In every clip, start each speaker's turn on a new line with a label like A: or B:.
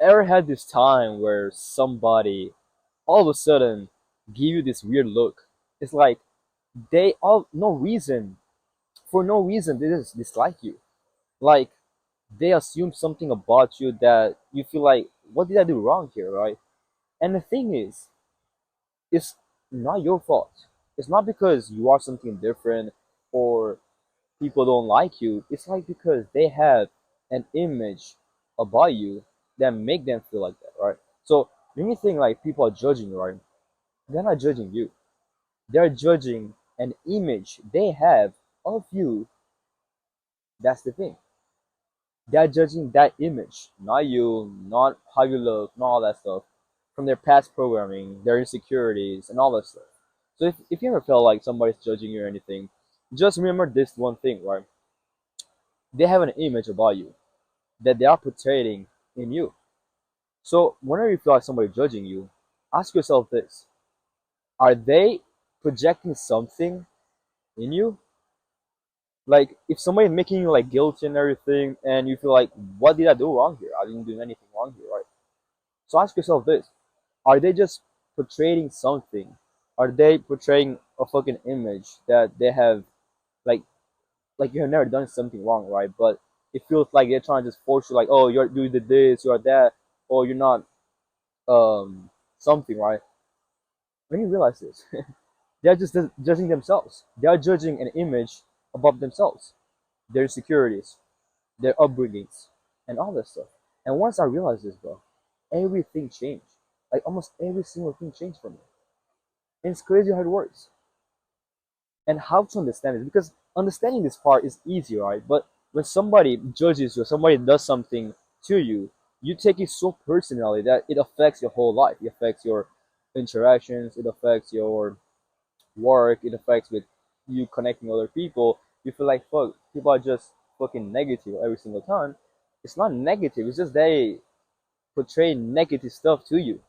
A: Ever had this time where somebody all of a sudden give you this weird look? It's like they all no reason for no reason they just dislike you. Like they assume something about you that you feel like, what did I do wrong here, right? And the thing is, it's not your fault. It's not because you are something different or people don't like you. It's like because they have an image about you that make them feel like that, right? So when you think like people are judging you, right? They're not judging you. They're judging an image they have of you. That's the thing. They're judging that image, not you, not how you look, not all that stuff, from their past programming, their insecurities, and all that stuff. So if you ever felt like somebody's judging you or anything, just remember this one thing, right? They have an image about you that they are portraying in you. So whenever you feel like somebody judging you, ask yourself this: are they projecting something in you? Like if somebody making you like guilty and everything, and you feel like, what did I do wrong here? I didn't do anything wrong here, right? So ask yourself this: are they just portraying something? Are they portraying a fucking image that they have, like like you have never done something wrong, right? But it feels like they're trying to just force you, like, oh, you did this, you are that, or you're not something, right? When you realize this, they're just judging themselves. They are judging an image above themselves, their insecurities, their upbringings, and all that stuff. And once I realized this, bro, everything changed. Like almost every single thing changed for me. And it's crazy how it works and how to understand it. Because understanding this part is easy, right? But when somebody judges you, somebody does something to you, you take it so personally that it affects your whole life. It affects your interactions. It affects your work. It affects with you connecting with other people. You feel like, fuck, people are just fucking negative every single time. It's not negative. It's just they portray negative stuff to you,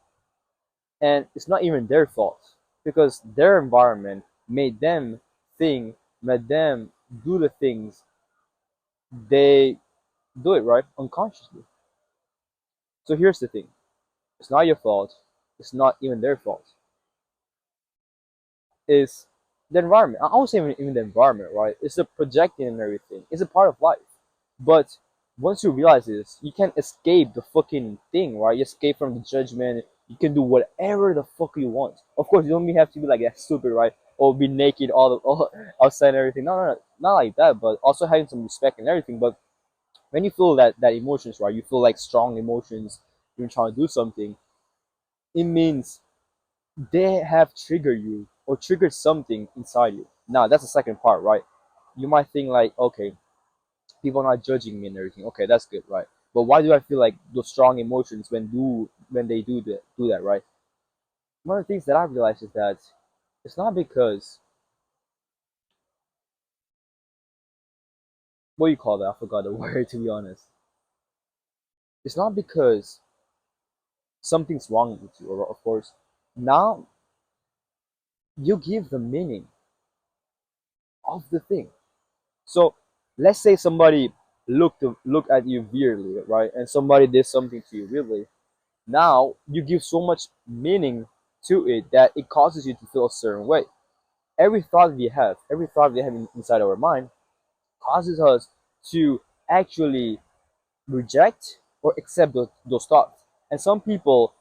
A: and it's not even their fault because their environment made them think, made them do the things they do it, right, unconsciously. So here's the thing: it's not your fault. It's not even their fault. It's the environment. I won't say even the environment, right? It's the projecting and everything. It's a part of life. But once you realize this, you can't escape the fucking thing, right? You escape from the judgment. You can do whatever the fuck you want. Of course, you don't have to be like that stupid, right? Or be naked all outside and everything. No, no, no, not like that. But also having some respect and everything. But when you feel that emotions, right? You feel like strong emotions. You're trying to do something. It means they have triggered you or triggered something inside you. Now that's the second part, right? You might think like, okay, people are not judging me and everything. Okay, that's good, right? But why do I feel like those strong emotions when they do that, right? One of the things that I've realized is that it's not because what do you call that? I forgot the word, to be honest. It's not because something's wrong with you, or of course. Now you give the meaning of the thing. So let's say somebody look at you weirdly, right? And somebody did something to you weirdly. Now you give so much meaning to it that it causes you to feel a certain way. Every thought we have inside our mind causes us to actually reject or accept those thoughts. And some people,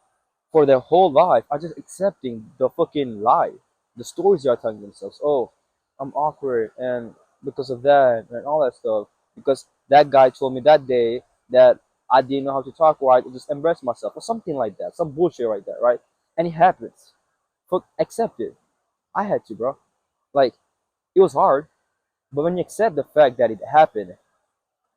A: for their whole life, are just accepting the fucking lie, the stories they are telling themselves. Oh, I'm awkward, and because of that, and all that stuff. Because that guy told me that day that I didn't know how to talk right, I just embarrassed myself, or something like that. Some bullshit like that, right? And it happens. Fuck, accept it. I had to, bro. Like, it was hard, but when you accept the fact that it happened,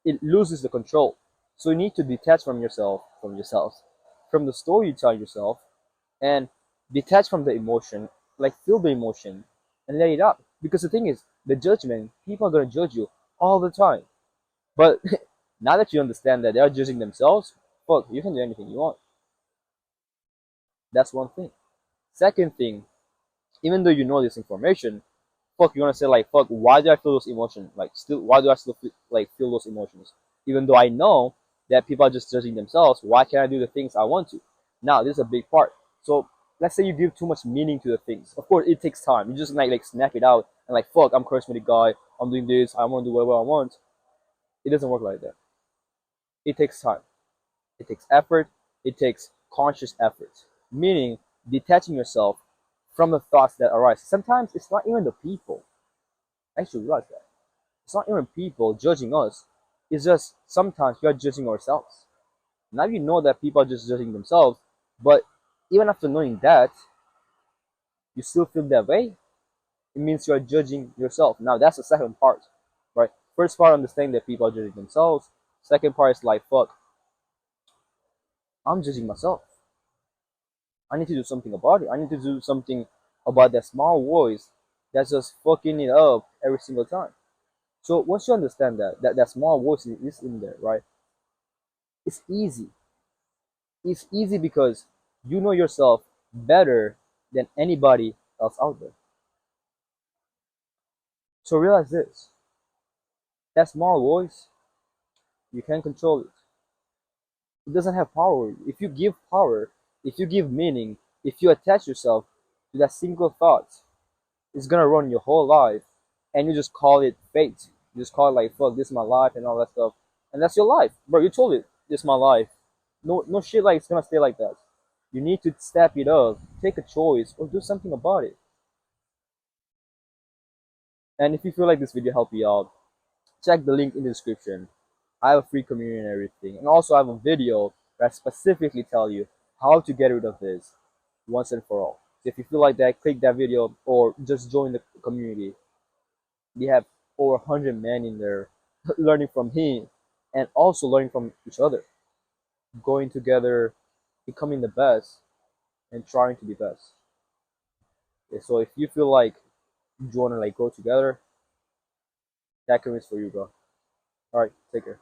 A: it loses the control. So you need to detach from yourself, from the story you tell yourself, and detach from the emotion, like feel the emotion and let it out. Because the thing is, the judgment, people are gonna judge you all the time. But now that you understand that they are judging themselves, fuck, you can do anything you want. That's one thing. Second thing, even though you know this information, fuck, you're gonna say like, fuck, why do I feel those emotions? Like, still, why do I still feel those emotions? Even though I know that people are just judging themselves. Why can't I do the things I want to? Now, this is a big part. So let's say you give too much meaning to the things. Of course, it takes time. You just like snap it out and like fuck, I'm charismatic guy. I'm doing this. I want to do whatever I want. It doesn't work like that. It takes time. It takes effort. It takes conscious effort. Meaning detaching yourself from the thoughts that arise. Sometimes it's not even the people. I should realize that. It's not even people judging us. It's just sometimes we are judging ourselves. Now you know that people are just judging themselves, but even after knowing that, you still feel that way. It means you are judging yourself. Now that's the second part, right? First part, understanding that people are judging themselves. Second part is like, fuck, I'm judging myself. I need to do something about it. I need to do something about that small voice that's just fucking it up every single time. So once you understand that small voice is in there, right? It's easy. It's easy because you know yourself better than anybody else out there. So realize this: that small voice, you can't control it. It doesn't have power. If you give power, if you give meaning, if you attach yourself to that single thought, it's gonna run your whole life, and you just call it fate. You just call it like fuck, this is my life and all that stuff, and that's your life, bro. You told it, this is my life. No, no shit like it's gonna stay like that. You need to step it up, take a choice, or do something about it. And if you feel like this video helped you out, check the link in the description. I have a free community and everything. And also I have a video that specifically tell you how to get rid of this once and for all. So if you feel like that, click that video or just join the community. We have over 100 men in there learning from him and also learning from each other, going together, becoming the best and trying to be best. Okay, so if you feel like you wanna like go together, that community is for you, bro. All right, take care.